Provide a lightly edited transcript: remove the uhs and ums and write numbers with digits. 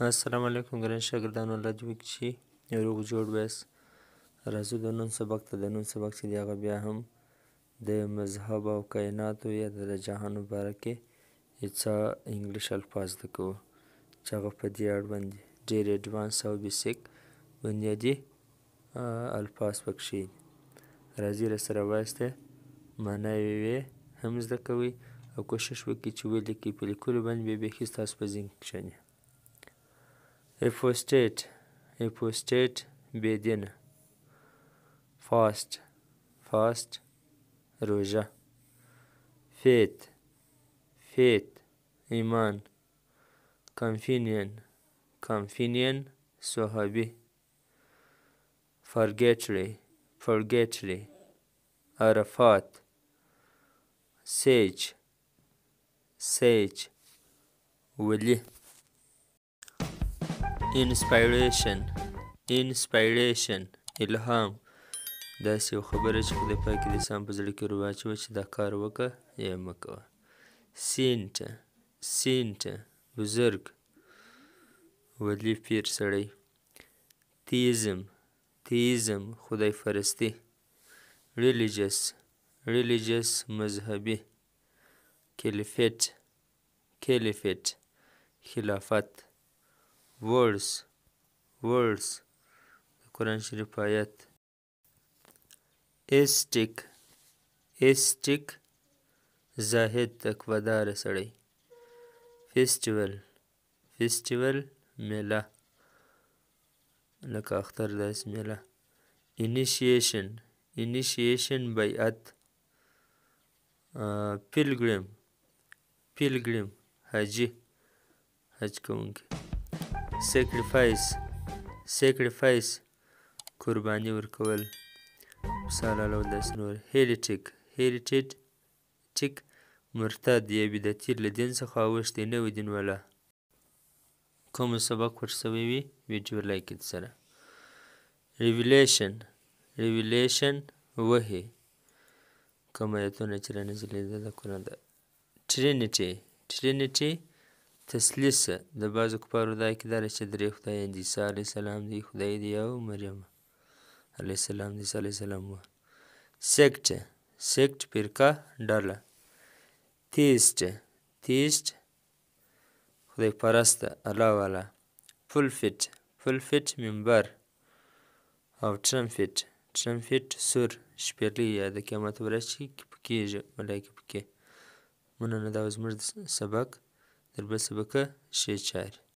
السلام علیکم ګران شاګردانو، الله دې وکړي چې روغ جوړ ویاست. راځو د نن سبق ته. د نن سبق چې دی هغه بیا هم د مذهب او کائناتو یا د جهان په باره کې څه انګلیش الفاظ زده کوو چې هغه په دې اړوند دي. ډېر اډوانس او بیسیک بنیادي الفاظ پکښې دي. راځئ راسره وایسته معنا یې هم زده کوئ او کوشش وکړئ چې ولیکئ. په لیکلو باندې بیا بیخي ستاسو په ذهن کې کښېني. اپوسټیټ بېدینه. فاست روژه. فیت ایمان. کانفینین صحابي. فرګیټري عرفات. سیج ولی. انسپایریشن الهام. داسې یو خبره چې خدای پاک دې سم په زړه کې ور واچوه چې دا کار وکړه یا مه کوه. سینټ بزرګ ولی پیر سړی. تیزم خدای پرستي. ریلیجس مذهبي. کلیفیټ خلافت. ورډز د قرآن شریف آیت. ایسټیک زاهد تقواداره سړی. فیسټیول میله لکه اختر داسې میله. انیشیشن بیعت. پیلګریم حاجي حج کوونکی. سیکریفایس قرباني ورکول. مثال علاوه داسې نور. هیریټیج مرتد یا بدعتي له دین څخه اوښتی نوی دینوالا. کوم سبق ورته شوی وي ویډیو لایک کړئ سره. ریویلیشن وحی کوم آیتونه چې رانازلېدل د قرآن. ټرینیټي تثلیث. د بعضو کفارو دا عقیده ده چې درې خدایان دي. عیسی علیه السلام دی خدای دی او مریم علیه السلام د عیسی علیه السلام وه. سیکټ فرقه ډله. تیست خدای پرسته الله والا. پلفیټ منبر او ټرمپیټ سور شپېلۍ یا د قیامت په ورځ چې پکېږي ملایکې پکې. مننه دا و زموږ سبق. در بل سبقه ښې چارې.